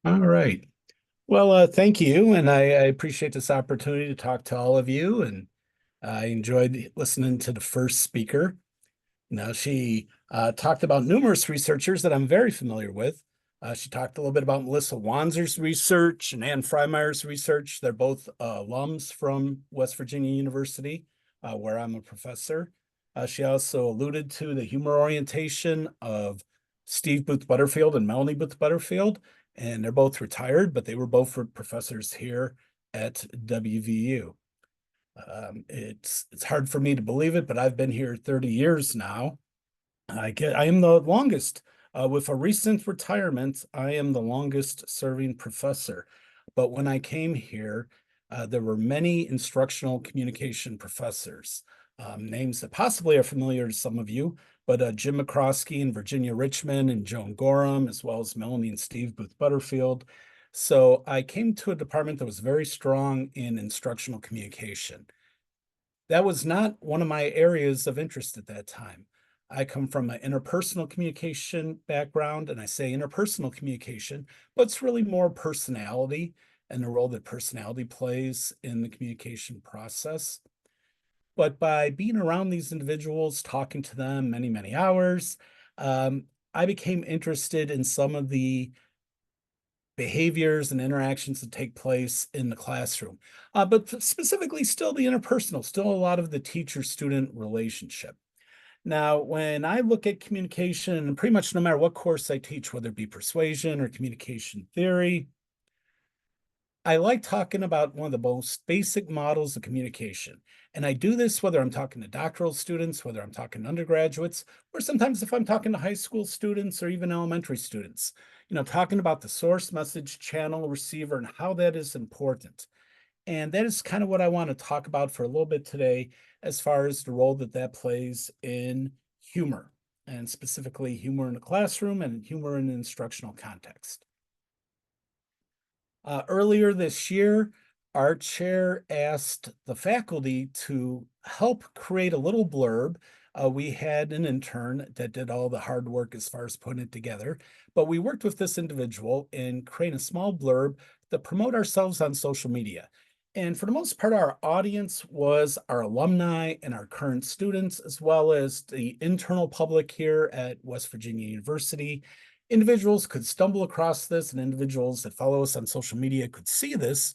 All right. Well, thank you. And I appreciate this opportunity to talk to all of you. And I enjoyed listening to the first speaker. Now, she talked about numerous researchers that I'm very familiar with. She talked a little bit about Melissa Wanzer's research and Ann Freimeyer's research. They're both alums from West Virginia University, where I'm a professor. She also alluded to the humor orientation of Steve Booth Butterfield and Melanie Booth Butterfield, and they're both retired, but they were both professors here at WVU. It's hard for me to believe it, but I've been here 30 years now. I am the longest. With a recent retirement, I am the longest serving professor. But when I came here, there were many instructional communication professors, names that possibly are familiar to some of you, but Jim McCroskey and Virginia Richmond and Joan Gorham, as well as Melanie and Steve Booth Butterfield. So I came to a department that was very strong in instructional communication. That was not one of my areas of interest at that time. I come from an interpersonal communication background, and I say interpersonal communication, but it's really more personality and the role that personality plays in the communication process. But by being around these individuals, talking to them many, many hours, I became interested in some of the behaviors and interactions that take place in the classroom, but specifically still the interpersonal, still a lot of the teacher-student relationship. Now, when I look at communication, pretty much no matter what course I teach, whether it be persuasion or communication theory, I like talking about one of the most basic models of communication. And I do this whether I'm talking to doctoral students, whether I'm talking to undergraduates, or sometimes if I'm talking to high school students or even elementary students, talking about the source, message, channel, receiver, and how that is important. And that is kind of what I want to talk about for a little bit today, as far as the role that that plays in humor, and specifically humor in the classroom and humor in an instructional context. Earlier this year, our chair asked the faculty to help create a little blurb. We had an intern that did all the hard work as far as putting it together, but we worked with this individual in creating a small blurb to promote ourselves on social media. And for the most part, our audience was our alumni and our current students, as well as the internal public here at West Virginia University. Individuals could stumble across this, and individuals that follow us on social media could see this.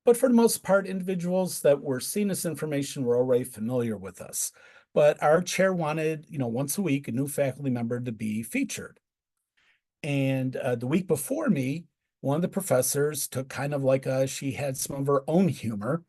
But for the most part, individuals that were seeing this information were already familiar with us. But our chair wanted, once a week, a new faculty member to be featured. And the week before me, one of the professors took kind of like she had some of her own humor.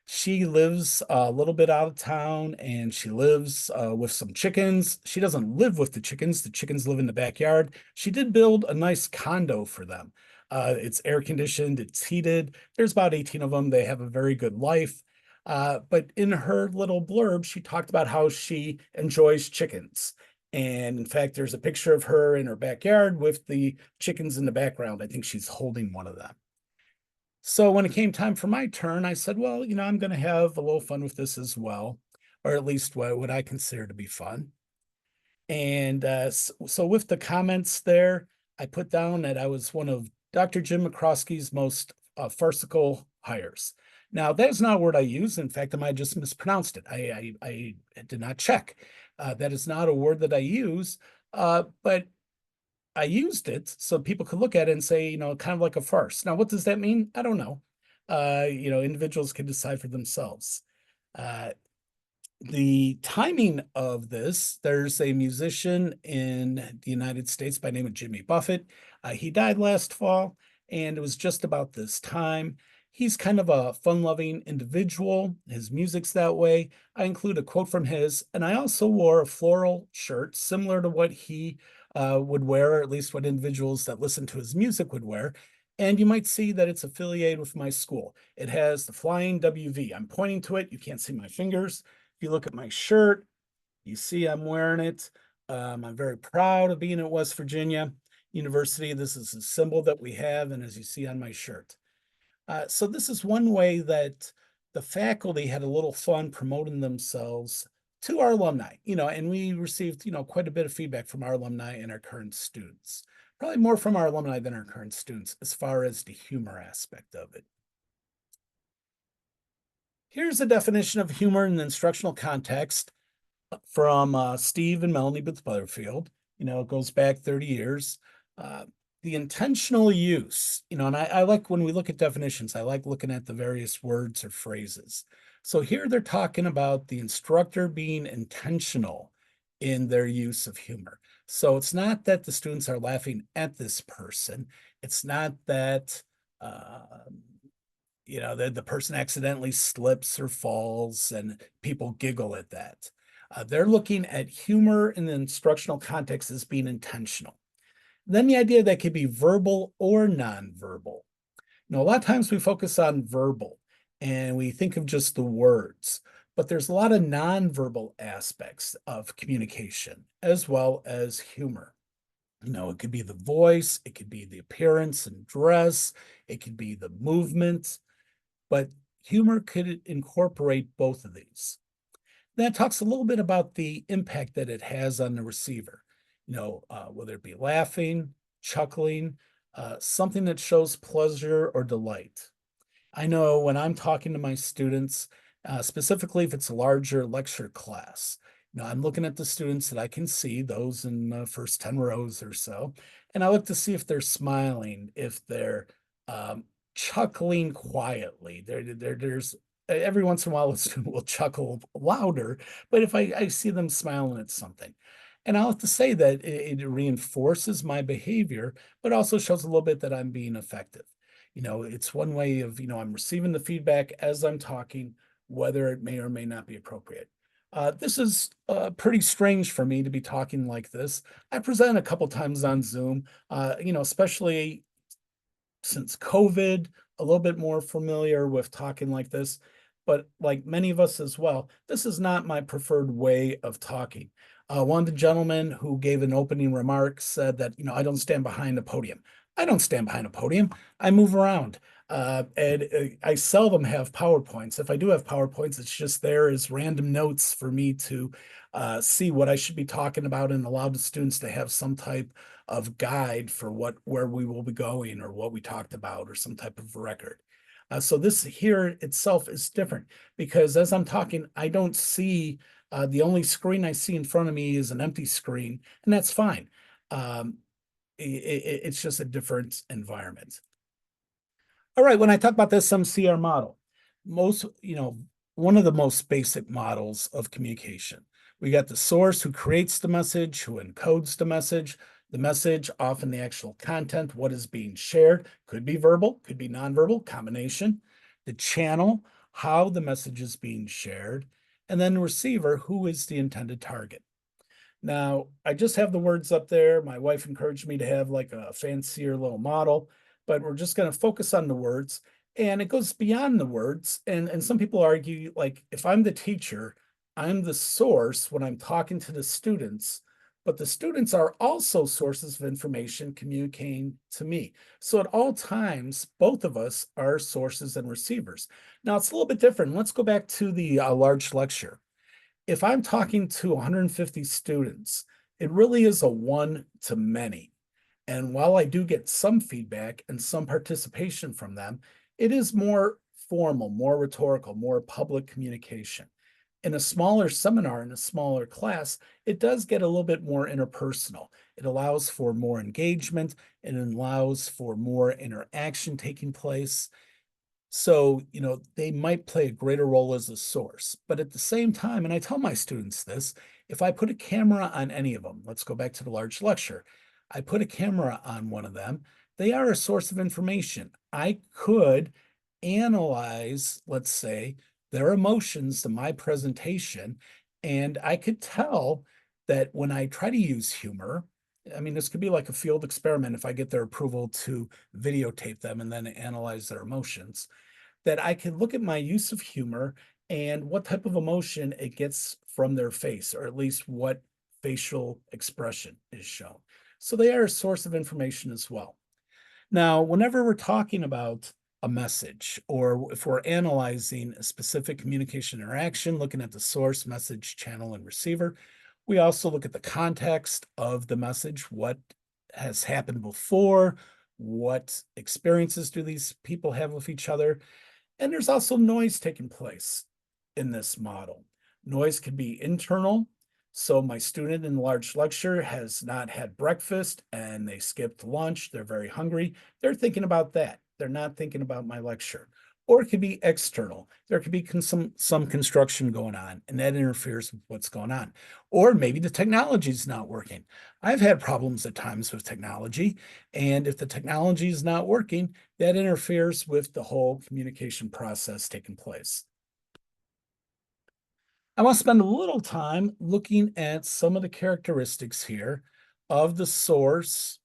She lives a little bit out of town and she lives with some chickens. She doesn't live with the chickens. The chickens live in the backyard. She did build a nice condo for them. It's air conditioned, it's heated. There's about 18 of them. They have a very good life. But in her little blurb, she talked about how she enjoys chickens. And in fact, there's a picture of her in her backyard with the chickens in the background. I think she's holding one of them. So when it came time for my turn, I said, well, I'm going to have a little fun with this as well, or at least what I consider to be fun. And so with the comments there, I put down that I was one of Dr. Jim McCroskey's most farcical hires. Now, that is not a word I use. In fact, I might have just mispronounced it. I did not check. That is not a word that I use, but I used it so people could look at it and say, kind of like a farce. Now, what does that mean? I don't know. Individuals can decide for themselves. Uh, the timing of this, there's a musician in the United States by the name of Jimmy Buffett. He died last fall, and it was just about this time. He's kind of a fun-loving individual. His music's that way. I include a quote from his, and I also wore a floral shirt similar to what he would wear, or at least what individuals that listen to his music would wear. And you might see that it's affiliated with my school. It has the flying WV. I'm pointing to it. You can't see my fingers. If you look at my shirt, you see I'm wearing it. I'm very proud of being at West Virginia University. This is a symbol that we have, and as you see on my shirt. So this is one way that the faculty had a little fun promoting themselves to our alumni, and we received, quite a bit of feedback from our alumni and our current students. probably more from our alumni than our current students as far as the humor aspect of it. Here's a definition of humor in the instructional context from Steve and Melanie Booth Butterfield. It goes back 30 years. Uh, the intentional use, and I like when we look at definitions, I like looking at the various words or phrases. So here they're talking about the instructor being intentional in their use of humor. So it's not that the students are laughing at this person. It's not that uh, the person accidentally slips or falls and people giggle at that. They're looking at humor in the instructional context as being intentional. Then the idea that could be verbal or nonverbal. A lot of times we focus on verbal and we think of just the words, but there's a lot of nonverbal aspects of communication as well as humor. It could be the voice, it could be the appearance and dress, it could be the movement, but humor could incorporate both of these. That talks a little bit about the impact that it has on the receiver, whether it be laughing, chuckling, something that shows pleasure or delight. I know when I'm talking to my students, specifically if it's a larger lecture class, I'm looking at the students that I can see, those in the first 10 rows or so, and I look to see if they're smiling, if they're um, chuckling quietly. There's every once in a while a student will chuckle louder, but if I see them smiling at something. And I'll have to say that it reinforces my behavior, but also shows a little bit that I'm being effective. It's one way of, I'm receiving the feedback as I'm talking, whether it may or may not be appropriate. This is pretty strange for me to be talking like this. I present a couple times on Zoom, especially since COVID, a little bit more familiar with talking like this. But like many of us as well, this is not my preferred way of talking. One of the gentlemen who gave an opening remark said that, I don't stand behind a podium. I don't stand behind a podium. I move around. And I seldom have PowerPoints. If I do have PowerPoints, it's just there as random notes for me to see what I should be talking about and allow the students to have some type of guide for where we will be going or what we talked about or some type of record. So this here itself is different because as I'm talking, I don't see the only screen I see in front of me is an empty screen, and that's fine. It's just a different environment. All right, when I talk about this SMCR model, one of the most basic models of communication. We got the source who creates the message, who encodes the message, often the actual content, what is being shared, could be verbal, could be nonverbal, combination, the channel, how the message is being shared, and then the receiver, who is the intended target. Now, I just have the words up there. My wife encouraged me to have like a fancier little model, but we're just going to focus on the words. And it goes beyond the words. And some people argue, like, if I'm the teacher, I'm the source when I'm talking to the students, but the students are also sources of information communicating to me. So at all times, both of us are sources and receivers. Now, it's a little bit different. Let's go back to the large lecture. If I'm talking to 150 students, it really is a one to many. And while I do get some feedback and some participation from them, it is more formal, more rhetorical, more public communication. In a smaller seminar, in a smaller class, it does get a little bit more interpersonal. It allows for more engagement, and it allows for more interaction taking place. So, they might play a greater role as a source. But at the same time, and I tell my students this, if I put a camera on any of them, let's go back to the large lecture. I put a camera on one of them, they are a source of information. I could analyze, let's say, their emotions to my presentation, and I could tell that when I try to use humor, I mean, this could be like a field experiment if I get their approval to videotape them and then analyze their emotions that I can look at my use of humor and what type of emotion it gets from their face, or at least what facial expression is shown. So they are a source of information as well. Now, whenever we're talking about a message, or if we're analyzing a specific communication interaction, looking at the source, message, channel, and receiver, we also look at the context of the message, what has happened before, what experiences do these people have with each other, and there's also noise taking place in this model. Noise can be internal. So my student in large lecture has not had breakfast and they skipped lunch. They're very hungry. They're thinking about that. They're not thinking about my lecture. Or it could be external. There could be some construction going on, and that interferes with what's going on. Or maybe the technology is not working. I've had problems at times with technology, and if the technology is not working, that interferes with the whole communication process taking place. I want to spend a little time looking at some of the characteristics here of the source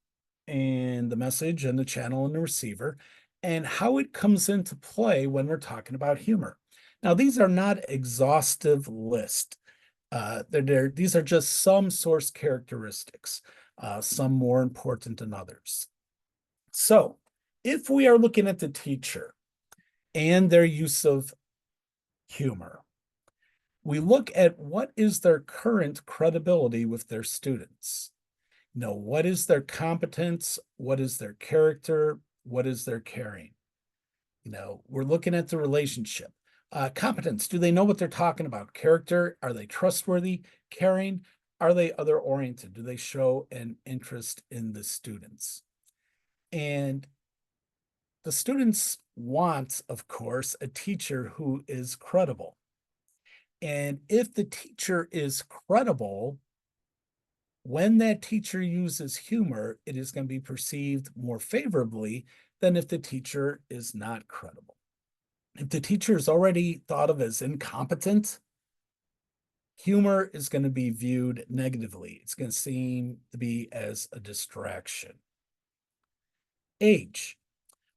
and the message and the channel and the receiver, and how it comes into play when we're talking about humor. Now, these are not exhaustive list. These are just some source characteristics, some more important than others. So, if we are looking at the teacher and their use of humor, we look at what is their current credibility with their students. What is their competence? What is their character? What is their caring? We're looking at the relationship. Competence, do they know what they're talking about? Character, are they trustworthy? Caring, are they other oriented? Do they show an interest in the students? And the students want, of course, a teacher who is credible. And if the teacher is credible, when that teacher uses humor, it is going to be perceived more favorably than if the teacher is not credible. If the teacher is already thought of as incompetent, humor is going to be viewed negatively. It's going to seem to be as a distraction. Age.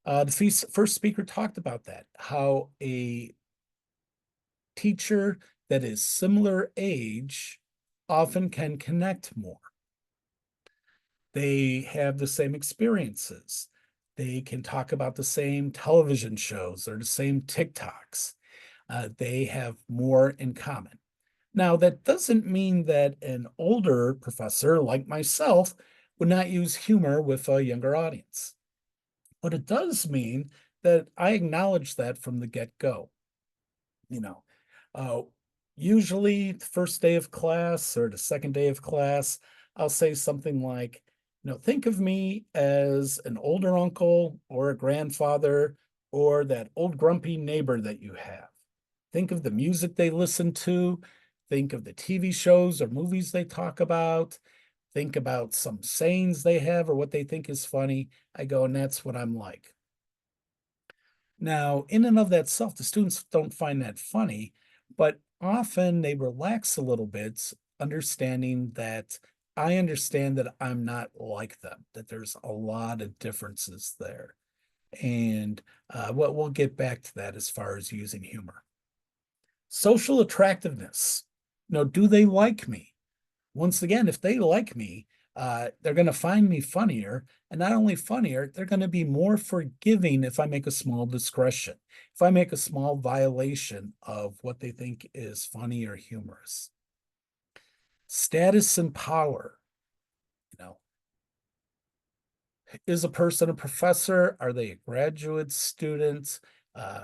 The first speaker talked about that, how a teacher that is similar age often can connect more. They have the same experiences. They can talk about the same television shows or the same TikToks. They have more in common. Now, that doesn't mean that an older professor like myself would not use humor with a younger audience. But it does mean that I acknowledge that from the get-go. You know, uh, Usually the first day of class or the second day of class, I'll say something like, think of me as an older uncle or a grandfather or that old grumpy neighbor that you have. Think of the music they listen to. Think of the TV shows or movies they talk about. Think about some sayings they have or what they think is funny. I go, and that's what I'm like. Now, in and of that self, the students don't find that funny, but often they relax a little bit, understanding that I understand that I'm not like them, that there's a lot of differences there. And we'll get back to that as far as using humor. Social attractiveness. Do they like me? Once again, if they like me, they're going to find me funnier. And not only funnier, they're going to be more forgiving if I make a small discretion, if I make a small violation of what they think is funny or humorous. Status and power. You know, is a person a professor? Are they a graduate student?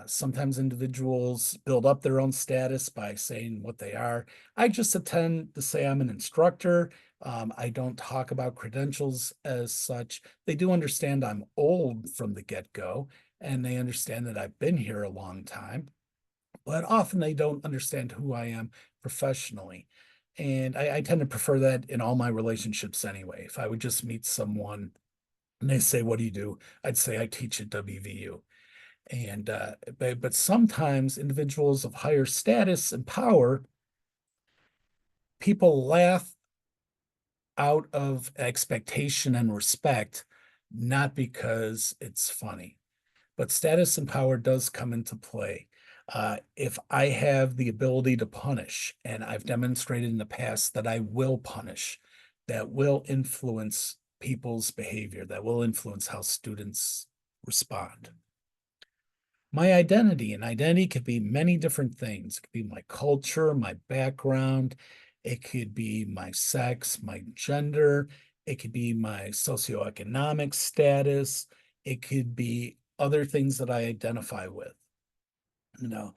Sometimes individuals build up their own status by saying what they are. I just tend to say I'm an instructor. I don't talk about credentials as such. They do understand I'm old from the get-go, and they understand that I've been here a long time, but often they don't understand who I am professionally. And I tend to prefer that in all my relationships anyway. If I would just meet someone and they say, "What do you do?" I'd say I teach at WVU. And but sometimes individuals of higher status and power, people laugh out of expectation and respect, not because it's funny. But status and power does come into play. If I have the ability to punish, and I've demonstrated in the past that I will punish, that will influence people's behavior, that will influence how students respond. My identity, and identity could be many different things. It could be my culture, my background. It could be my sex, my gender. It could be my socioeconomic status. It could be other things that I identify with. You know,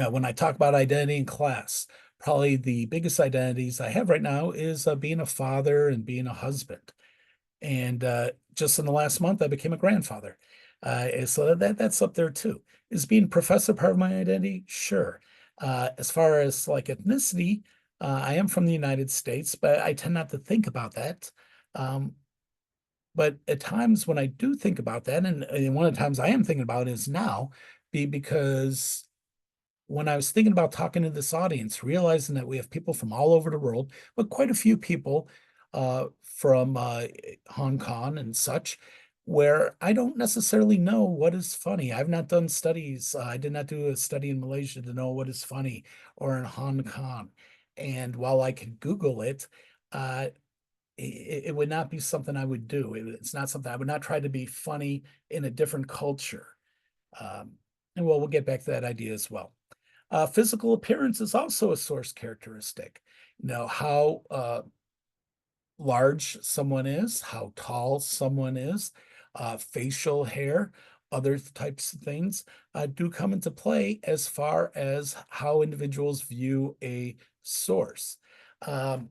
when I talk about identity in class, probably the biggest identities I have right now is being a father and being a husband. And just in the last month, I became a grandfather. And so that's up there too. Is being professor part of my identity? Sure. As far as like ethnicity, I am from the United States, but I tend not to think about that. Um, but at times when I do think about that, and one of the times I am thinking about is now, because when I was thinking about talking to this audience, realizing that we have people from all over the world, but quite a few people from Hong Kong and such, where I don't necessarily know what is funny. I've not done studies. I did not do a study in Malaysia to know what is funny or in Hong Kong. And while I could Google it, uh, it would not be something I would do. It's not something I would not try to be funny in a different culture. Um, and well, we'll get back to that idea as well. Physical appearance is also a source characteristic. You know, how large someone is, how tall someone is, facial hair, other types of things do come into play as far as how individuals view a source. Um,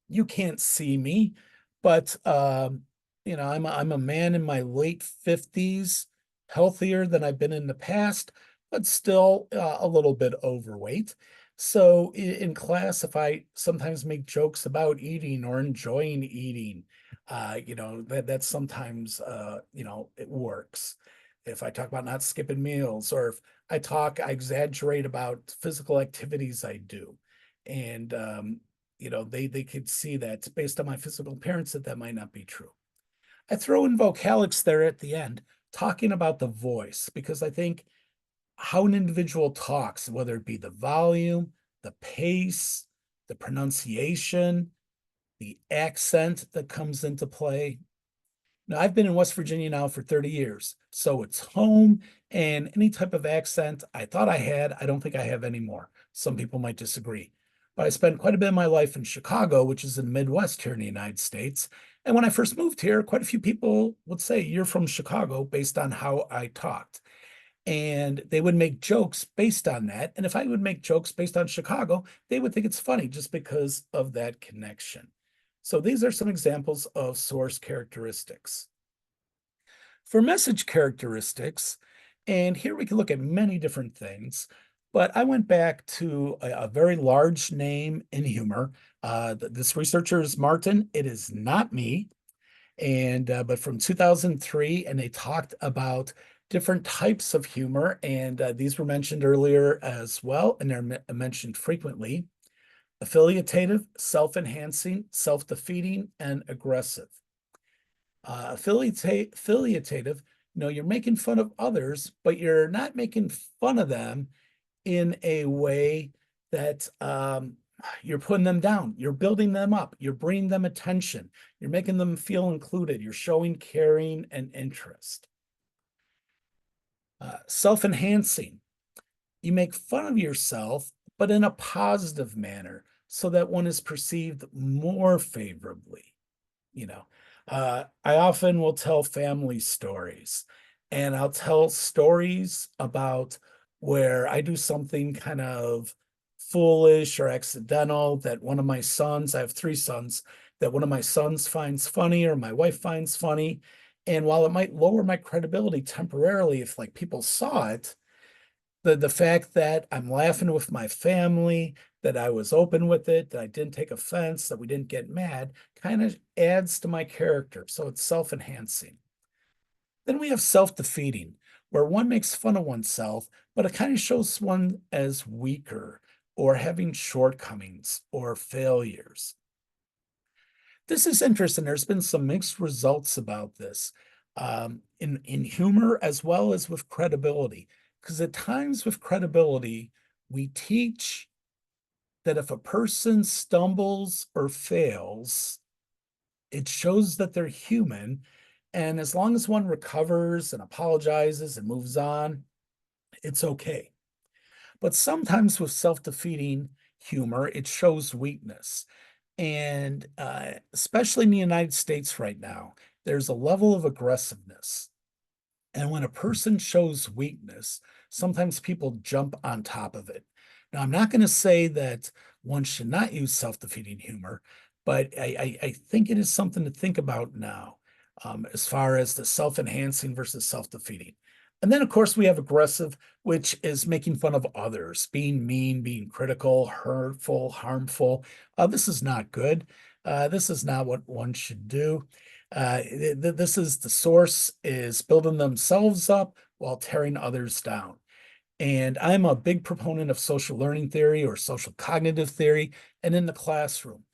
you can't see me, but I'm a man in my late 50s, healthier than I've been in the past, but still a little bit overweight. So in class, if I sometimes make jokes about eating or enjoying eating, that's sometimes it works. If I talk about not skipping meals, or if I exaggerate about physical activities I do. And they could see that based on my physical appearance that might not be true. I throw in vocalics there at the end, talking about the voice, because I think how an individual talks, whether it be the volume, the pace, the pronunciation, the accent that comes into play. Now, I've been in West Virginia now for 30 years, so it's home, and any type of accent I thought I had, I don't think I have anymore. Some people might disagree. But I spent quite a bit of my life in Chicago, which is in the Midwest here in the United States. And when I first moved here, quite a few people would say, "You're from Chicago," based on how I talked. And they would make jokes based on that. And if I would make jokes based on Chicago, they would think it's funny just because of that connection. So these are some examples of source characteristics. For message characteristics, and here we can look at many different things, but I went back to a very large name in humor. This researcher is Martin. It is not me. And but from 2003, and they talked about different types of humor, and these were mentioned earlier as well, and they're mentioned frequently: affiliative, self-enhancing, self-defeating, and aggressive. Affiliative, you're making fun of others, but you're not making fun of them in a way that you're putting them down. You're building them up. You're bringing them attention. You're making them feel included. You're showing caring and interest. Self-enhancing. You make fun of yourself, but in a positive manner so that one is perceived more favorably. I often will tell family stories, and I'll tell stories about where I do something kind of foolish or accidental that one of my sons, I have three sons, that one of my sons finds funny or my wife finds funny. And while it might lower my credibility temporarily, if like people saw it, the fact that I'm laughing with my family, that I was open with it, that I didn't take offense, that we didn't get mad, kind of adds to my character. So it's self-enhancing. Then we have self-defeating, where one makes fun of oneself, but it kind of shows one as weaker or having shortcomings or failures. This is interesting. There's been some mixed results about this in humor as well as with credibility. Because at times with credibility, we teach that if a person stumbles or fails, it shows that they're human. And as long as one recovers and apologizes and moves on, it's okay. But sometimes with self defeating humor, it shows weakness. And especially in the United States right now, there's a level of aggressiveness. And when a person shows weakness, sometimes people jump on top of it. Now, I'm not going to say that one should not use self-defeating humor, but I think it is something to think about now, as far as the self-enhancing versus self-defeating. And then, of course, we have aggressive, which is making fun of others, being mean, being critical, hurtful, harmful. This is not good. This is not what one should do. This is the source is building themselves up while tearing others down. And I'm a big proponent of social learning theory or social cognitive theory. And in the classroom,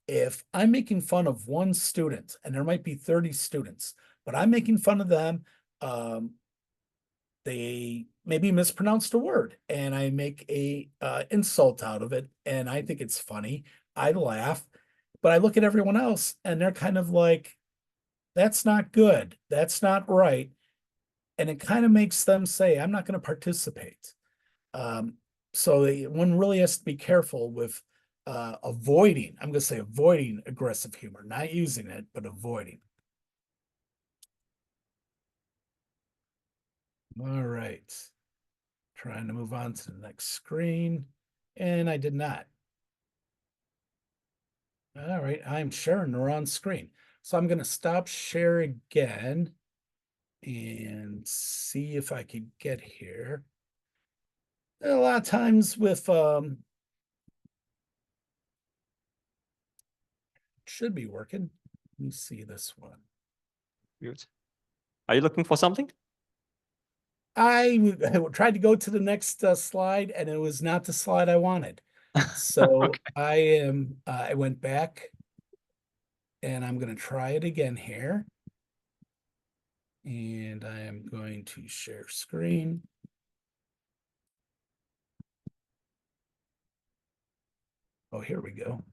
if I'm making fun of one student, and there might be 30 students, but I'm making fun of them, they maybe mispronounced a word and I make a insult out of it. And I think it's funny. I laugh, but I look at everyone else and they're kind of like, that's not good. That's not right. And it kind of makes them say, I'm not going to participate. So one really has to be careful with avoiding, I'm going to say avoiding aggressive humor, not using it, but avoiding. All right. Trying to move on to the next screen. And I did not. All right. I'm sharing the wrong screen. So I'm going to stop share again and see if I could get here. A lot of times with should be working. Let me see this one. Good. Are you looking for something? I tried to go to the next slide and it was not the slide I wanted. So Okay. I went back and I'm going to try it again here. And I am going to share screen. Oh, here we go.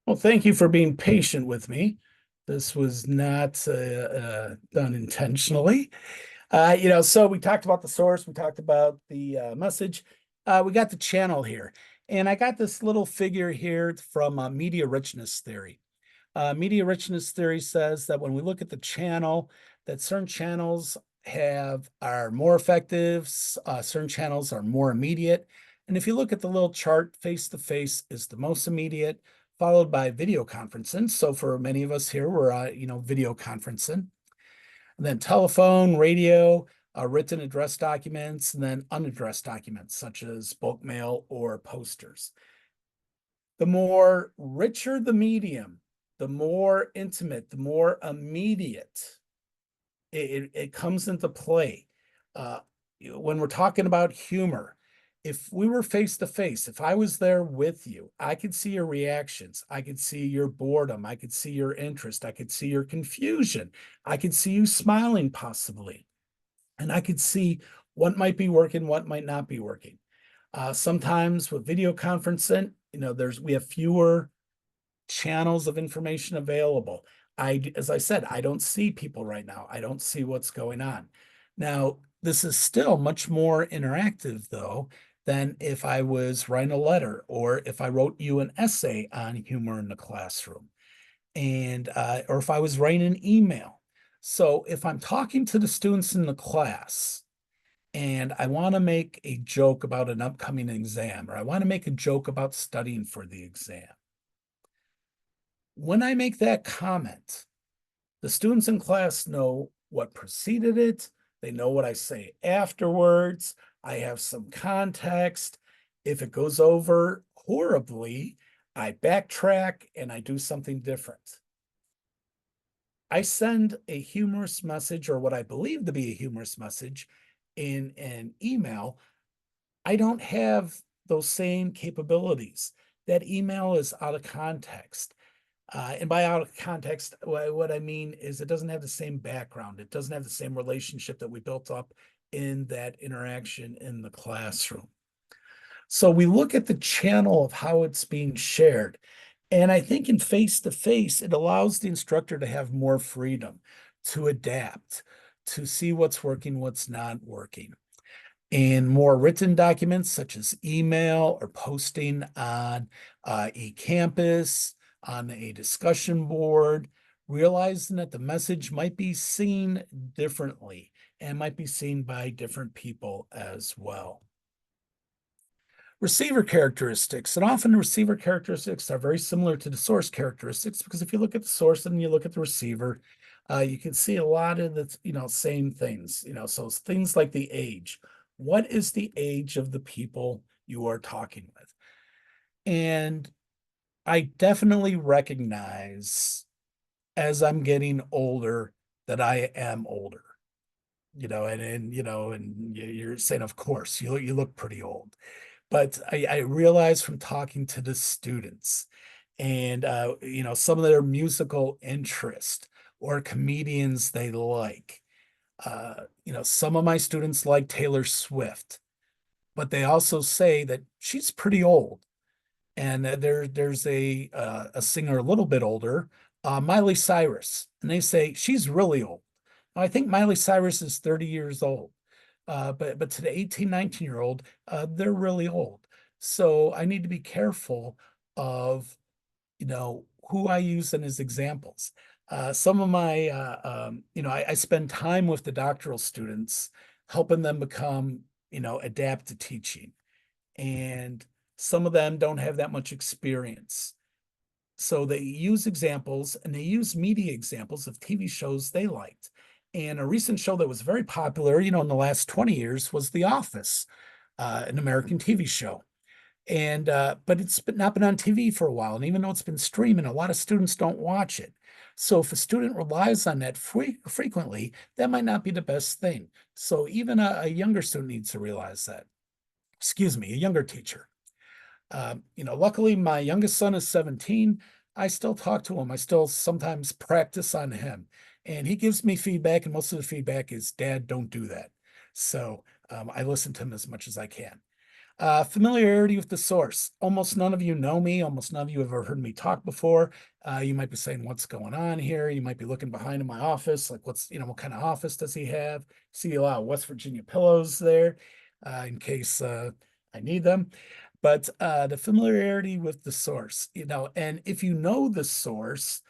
Well, thank you for being patient with me. This was not done intentionally. So we talked about the source, we talked about the message. We got the channel here. And I got this little figure here from media richness theory. Media richness theory says that when we look at the channel, that certain channels are more effective, certain channels are more immediate. And if you look at the little chart, face-to-face is the most immediate, followed by video conferencing. So for many of us here, we're video conferencing. And then telephone, radio, written address documents, and then unaddressed documents such as bulk mail or posters. The more richer the medium, the more intimate, the more immediate it comes into play. When we're talking about humor, if we were face to face, if I was there with you, I could see your reactions. I could see your boredom. I could see your interest. I could see your confusion. I could see you smiling possibly. And I could see what might be working, what might not be working. Sometimes with video conferencing, we have fewer channels of information available. As I said, I don't see people right now. I don't see what's going on. Now, this is still much more interactive though than if I was writing a letter or if I wrote you an essay on humor in the classroom and or if I was writing an email. So if I'm talking to the students in the class and I want to make a joke about an upcoming exam, or I want to make a joke about studying for the exam, when I make that comment, the students in class know what preceded it. They know what I say afterwards. I have some context. If it goes over horribly, I backtrack and I do something different. I send a humorous message or what I believe to be a humorous message in an email. I don't have those same capabilities. That email is out of context. And by out of context, what I mean is it doesn't have the same background. It doesn't have the same relationship that we built up in that interaction in the classroom. So we look at the channel of how it's being shared. And I think in face-to-face, it allows the instructor to have more freedom to adapt, to see what's working, what's not working. In more written documents such as email or posting on eCampus, on a discussion board, realizing that the message might be seen differently and might be seen by different people as well. Receiver characteristics, and often the receiver characteristics are very similar to the source characteristics, because if you look at the source and you look at the receiver, you can see a lot of the same things. So it's things like the age. What is the age of the people you are talking with? And I definitely recognize as I'm getting older that I am older. And you're saying, of course, you look pretty old. But I realized from talking to the students and some of their musical interest or comedians they like. Some of my students like Taylor Swift, but they also say that she's pretty old. And there's a singer a little bit older, Miley Cyrus, and they say she's really old. Now, I think Miley Cyrus is 30 years old. But to the 18, 19-year-old, they're really old. So I need to be careful of, who I use them as examples. Some of my, I spend time with the doctoral students, helping them become, adapt to teaching. And some of them don't have that much experience. So they use examples and they use media examples of TV shows they liked. And a recent show that was very popular, in the last 20 years was The Office, an American TV show. And but not been on TV for a while. And even though it's been streaming, a lot of students don't watch it. So if a student relies on that frequently, that might not be the best thing. So even a younger student needs to realize that. Excuse me, a younger teacher. Luckily, my youngest son is 17. I still talk to him. I still sometimes practice on him. And he gives me feedback, and most of the feedback is, Dad, don't do that. So I listen to him as much as I can. Familiarity with the source. Almost none of you know me. Almost none of you have ever heard me talk before. You might be saying, what's going on here? You might be looking behind in my office, like what kind of office does he have? See a lot of West Virginia pillows there in case I need them. But the familiarity with the source, and if you know the source,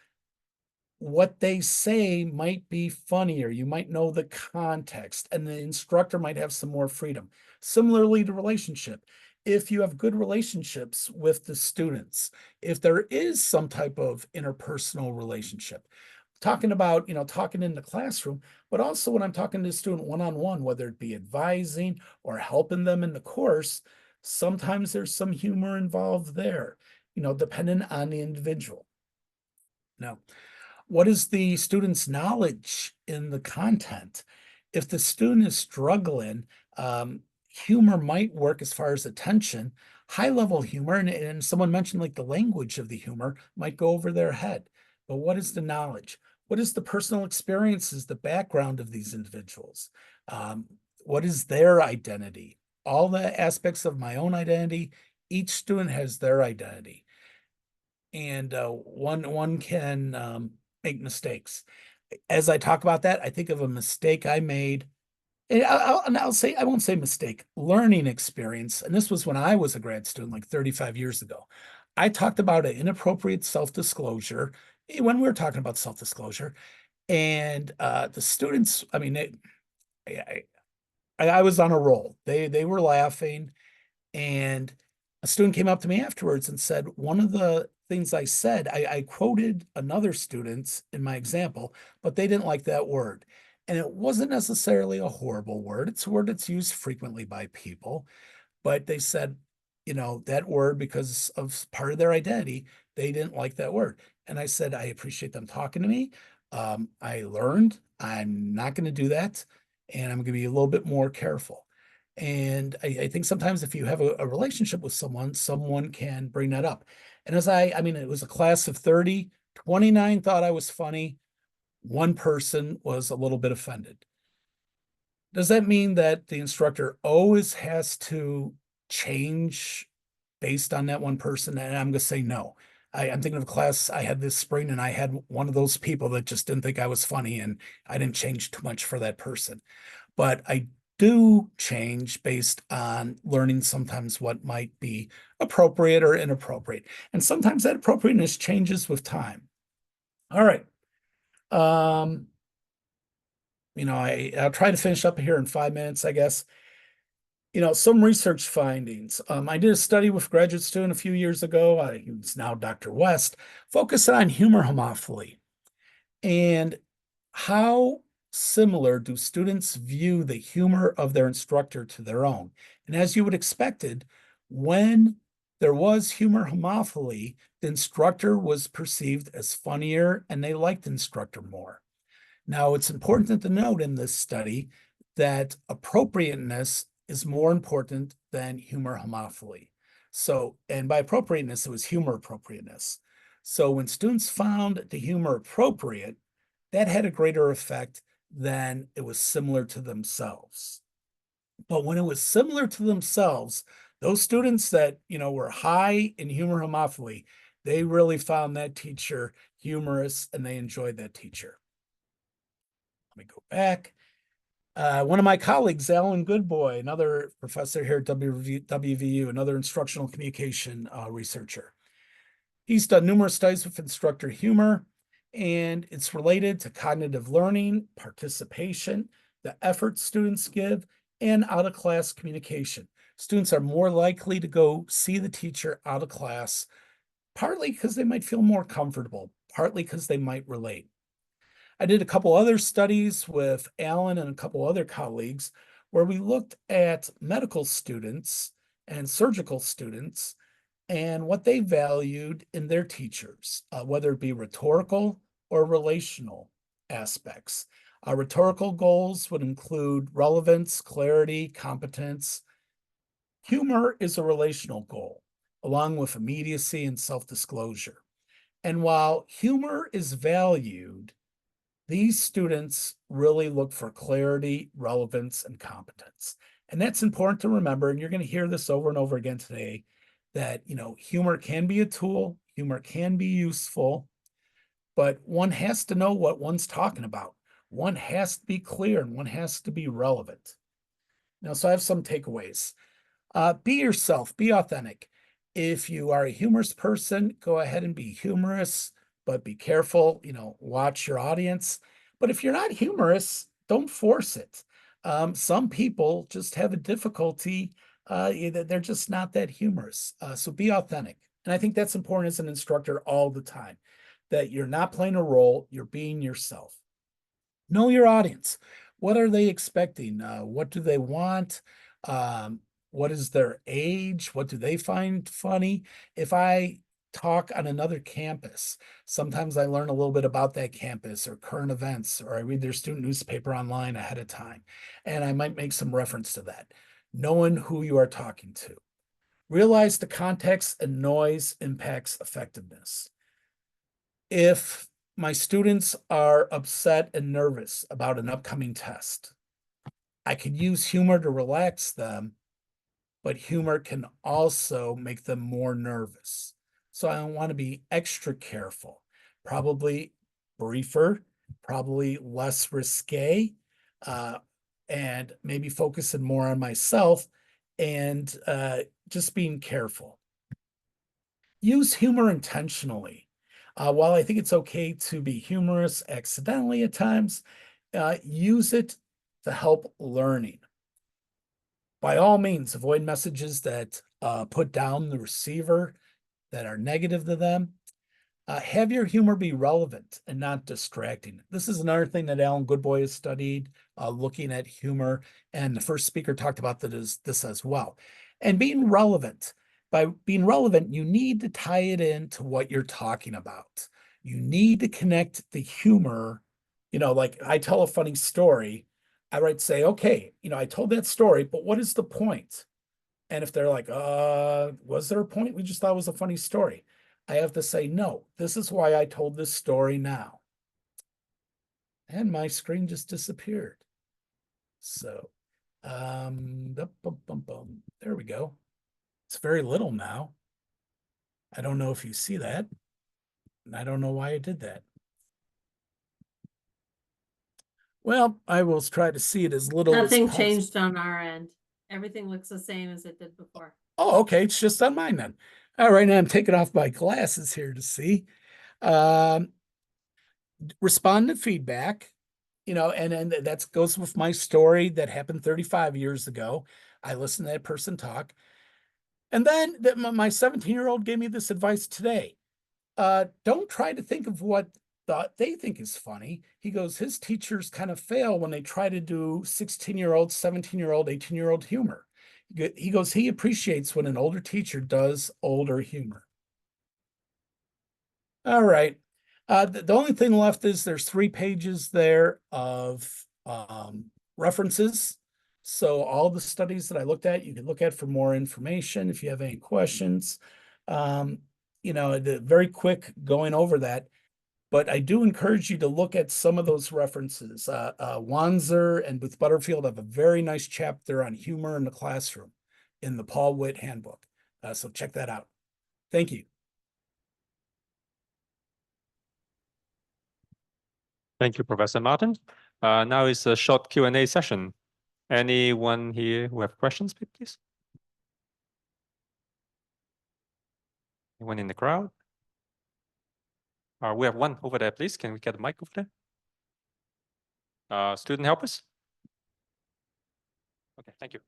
what they say might be funnier. You might know the context, and the instructor might have some more freedom. Similarly to relationship, if you have good relationships with the students, if there is some type of interpersonal relationship, talking about, talking in the classroom, but also when I'm talking to a student one-on-one, whether it be advising or helping them in the course, sometimes there's some humor involved there, depending on the individual. Now, what is the student's knowledge in the content? If the student is struggling, humor might work as far as attention. High level humor, and someone mentioned like the language of the humor might go over their head. But what is the knowledge? What is the personal experiences, the background of these individuals? What is their identity? All the aspects of my own identity, each student has their identity. And one can make mistakes. As I talk about that, I think of a mistake I made. And I'll say, I won't say mistake, learning experience. And this was when I was a grad student, like 35 years ago. I talked about an inappropriate self-disclosure when we were talking about self-disclosure. And the students, I mean, I was on a roll. They were laughing. And a student came up to me afterwards and said, one of the things I said, I quoted another student in my example, but they didn't like that word. And it wasn't necessarily a horrible word. It's a word that's used frequently by people, but they said, that word, because of part of their identity, they didn't like that word. And I said, I appreciate them talking to me. I learned I'm not going to do that. And I'm going to be a little bit more careful. And I think sometimes if you have a relationship with someone can bring that up. And I mean, it was a class of 30, 29 thought I was funny. One person was a little bit offended. Does that mean that the instructor always has to change based on that one person? And I'm going to say no. I'm thinking of a class I had this spring, and I had one of those people that just didn't think I was funny, and I didn't change too much for that person. But I do change based on learning sometimes what might be appropriate or inappropriate. And sometimes that appropriateness changes with time. All right. Um, I'll try to finish up here in 5 minutes, I guess. Some research findings. I did a study with a graduate student a few years ago. He's now Dr. West, focused on humor homophily and how similar do students view the humor of their instructor to their own. And as you would expected, when there was humor homophily, the instructor was perceived as funnier and they liked the instructor more. Now, it's important to note in this study that appropriateness is more important than humor homophily. So, and by appropriateness, it was humor appropriateness. So when students found the humor appropriate, that had a greater effect than it was similar to themselves. But when it was similar to themselves, those students that, were high in humor homophily, they really found that teacher humorous and they enjoyed that teacher. Let me go back. One of my colleagues, Alan Goodboy, another professor here at WVU, another instructional communication researcher. He's done numerous studies with instructor humor, and it's related to cognitive learning, participation, the effort students give, and out-of-class communication. Students are more likely to go see the teacher out of class, partly because they might feel more comfortable, partly because they might relate. I did a couple other studies with Alan and a couple other colleagues where we looked at medical students and surgical students and what they valued in their teachers, whether it be rhetorical or relational aspects. Rhetorical goals would include relevance, clarity, competence. Humor is a relational goal, along with immediacy and self-disclosure. And while humor is valued, these students really look for clarity, relevance, and competence. And that's important to remember. And you're going to hear this over and over again today that, humor can be a tool, humor can be useful, but one has to know what one's talking about. One has to be clear and one has to be relevant. Now, so I have some takeaways. Be yourself, be authentic. If you are a humorous person, go ahead and be humorous, but be careful, watch your audience. But if you're not humorous, don't force it. Some people just have a difficulty, they're just not that humorous. So be authentic. And I think that's important as an instructor all the time, that you're not playing a role, you're being yourself. Know your audience. What are they expecting? What do they want? Um, what is their age? What do they find funny? If I talk on another campus, sometimes I learn a little bit about that campus or current events, or I read their student newspaper online ahead of time, and I might make some reference to that. Knowing who you are talking to. Realize the context and noise impacts effectiveness. If my students are upset and nervous about an upcoming test, I could use humor to relax them, but humor can also make them more nervous. So I want to be extra careful, probably briefer, probably less risque, uh, and maybe focusing more on myself and just being careful. Use humor intentionally. While I think it's okay to be humorous accidentally at times, use it to help learning. By all means, avoid messages that put down the receiver, that are negative to them. Have your humor be relevant and not distracting. This is another thing that Alan Goodboy has studied, looking at humor, and the first speaker talked about this as well. And being relevant. By being relevant, you need to tie it into what you're talking about. You need to connect the humor. Like I tell a funny story, I might say, okay, I told that story, but what is the point? And if they're like, was there a point? We just thought it was a funny story. I have to say, no, this is why I told this story now. And my screen just disappeared. So, there we go. It's very little now. I don't know if you see that. And I don't know why I did that. Well, I will try to see it as little as Nothing possible. changed on our end. Everything looks the same as it did before. Oh, okay. It's just on mine then. All right. Now I'm taking off my glasses here to see. Um, Respond to feedback, and that goes with my story that happened 35 years ago. I listened to that person talk. And then my 17-year-old gave me this advice today. Don't try to think of what they think is funny. He goes, his teachers kind of fail when they try to do 16-year-old, 17-year-old, 18-year-old humor. He goes, he appreciates when an older teacher does older humor. All right. The only thing left is there's 3 pages there of references. So all the studies that I looked at, you can look at for more information if you have any questions. Very quick going over that, but I do encourage you to look at some of those references. Wanzer and Booth Butterfield have a very nice chapter on humor in the classroom in the Paul Witt handbook. So check that out. Thank you. Thank you, Professor Martin. Now is a short Q&A session. Anyone here who have questions, please? Anyone in the crowd? We have one over there, please. Can we get a mic over there? Student helpers? Okay, thank you.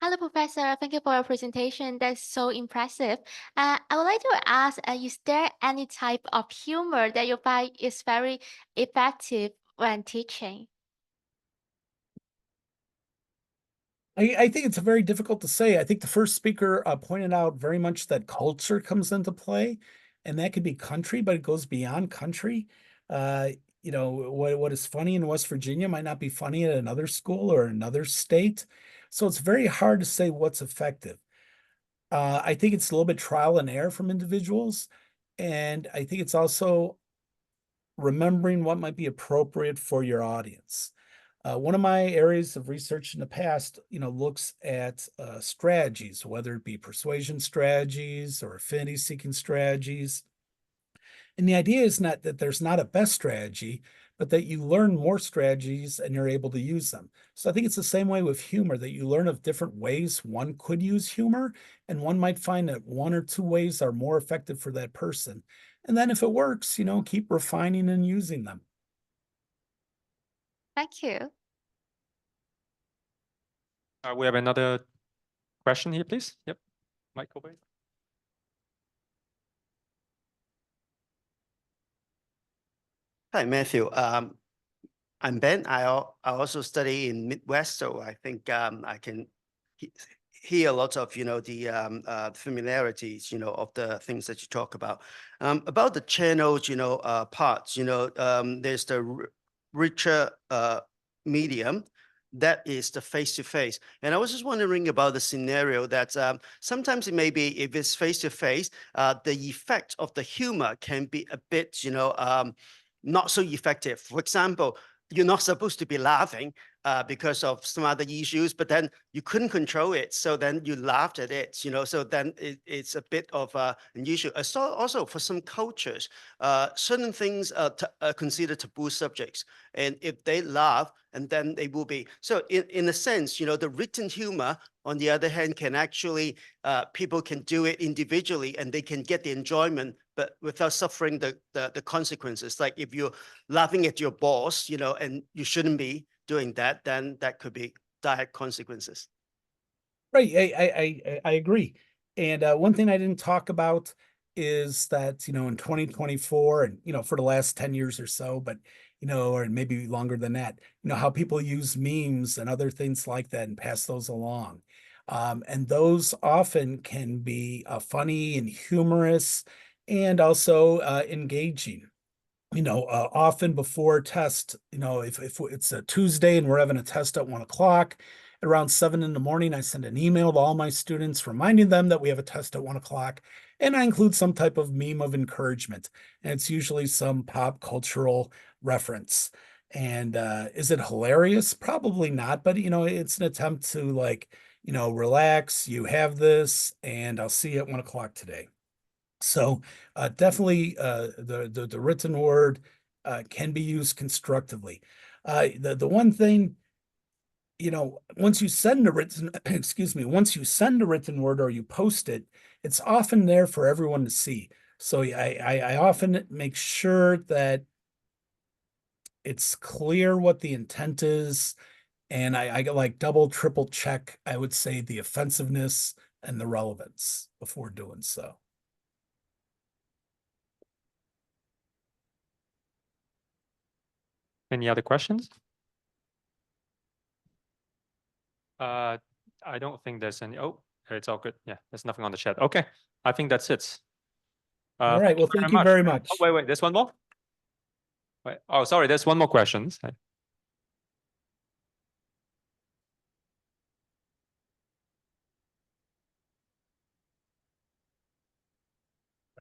Hello, Professor. Thank you for your presentation. That's so impressive. I would like to ask, is there any type of humor that you find is very effective when teaching? I think it's very difficult to say. I think the first speaker pointed out very much that culture comes into play, and that could be country, but it goes beyond country. What is funny in West Virginia might not be funny at another school or another state. So it's very hard to say what's effective. I think it's a little bit trial and error from individuals. And I think it's also remembering what might be appropriate for your audience. One of my areas of research in the past, looks at strategies, whether it be persuasion strategies or affinity seeking strategies. And the idea is not that there's not a best strategy, but that you learn more strategies and you're able to use them. So I think it's the same way with humor, that you learn of different ways one could use humor, and one might find that 1 or 2 ways are more effective for that person. And then if it works, keep refining and using them. Thank you. We have another question here, please. Yep, Mike over. Hi, Matthew. I'm Ben. I also study in Midwest, so I think I can hear a lot of the familiarities of the things that you talk about. About the channels parts. There's the richer medium. That is the face-to-face. And I was just wondering about the scenario that sometimes it may be, if it's face-to-face, the effect of the humor can be a bit, not so effective. For example, you're not supposed to be laughing because of some other issues, but then you couldn't control it. So then you laughed at it, so then it's a bit of an issue. I saw also for some cultures, certain things are considered taboo subjects. And if they laugh, and then they will be. So in a sense, the written humor, on the other hand, can actually, people can do it individually and they can get the enjoyment, but without suffering the consequences. Like if you're laughing at your boss, and you shouldn't be doing that, then that could be direct consequences. Right. I agree. And one thing I didn't talk about is that, in 2024 and, for the last 10 years or so, but, or maybe longer than that, how people use memes and other things like that and pass those along. And those often can be funny and humorous and also engaging. Often before a test, if it's a Tuesday and we're having a test at 1 o'clock, around 7 in the morning, I send an email to all my students reminding them that we have a test at 1 o'clock. And I include some type of meme of encouragement. And it's usually some pop cultural reference. And is it hilarious? Probably not. But, it's an attempt to relax, you have this, and I'll see you at 1 o'clock today. So definitely the written word can be used constructively. The one thing, once you send a written, once you send a written word or you post it, it's often there for everyone to see. So I often make sure that it's clear what the intent is. And I like double, triple check, I would say, the offensiveness and the relevance before doing so. Any other questions? I don't think there's any. Oh, it's all good. Yeah, there's nothing on the chat. Okay, I think that's it. All right. Well, thank you very much. Oh, wait, there's one more. Wait. Oh, sorry, there's one more question.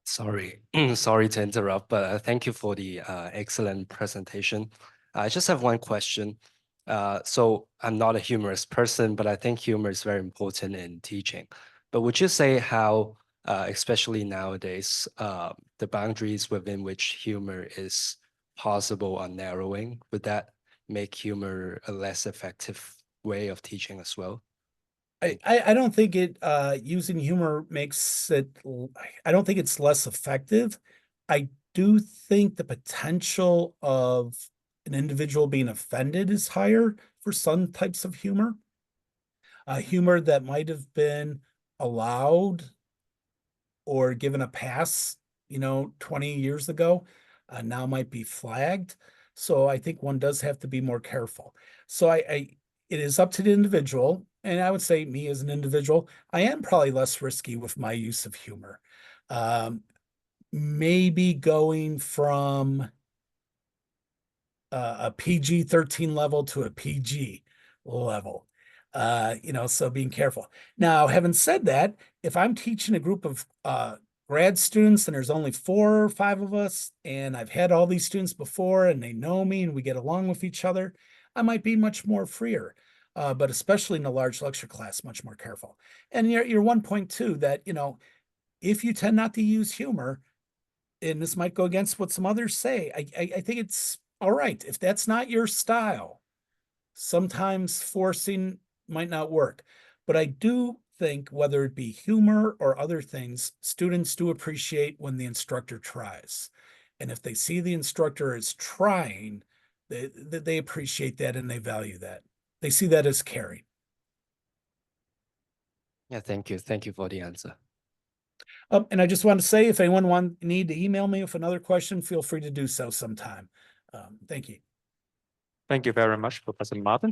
Sorry, sorry to interrupt, but thank you for the excellent presentation. I just have one question. So I'm not a humorous person, but I think humor is very important in teaching. But would you say how, especially nowadays, the boundaries within which humor is possible are narrowing? Would that make humor a less effective way of teaching as well? I don't think it using humor makes it, I don't think it's less effective. I do think the potential of an individual being offended is higher for some types of humor. Humor that might have been allowed or given a pass, 20 years ago, now might be flagged. So I think one does have to be more careful. So it is up to the individual. And I would say me as an individual, I am probably less risky with my use of humor. Maybe going from a PG-13 level to a PG level. So being careful. Now, having said that, if I'm teaching a group of grad students and there's only 4 or 5 of us, and I've had all these students before and they know me and we get along with each other, I might be much more freer. But especially in a large lecture class, much more careful. And your 1 point too, that, if you tend not to use humor, and this might go against what some others say, I think it's all right. If that's not your style, sometimes forcing might not work. But I do think whether it be humor or other things, students do appreciate when the instructor tries. And if they see the instructor is trying, they appreciate that and they value that. They see that as caring. Yeah, thank you. Thank you for the answer. And I just want to say, if anyone need to email me with another question, feel free to do so sometime. Thank you. Thank you very much, Professor Martin.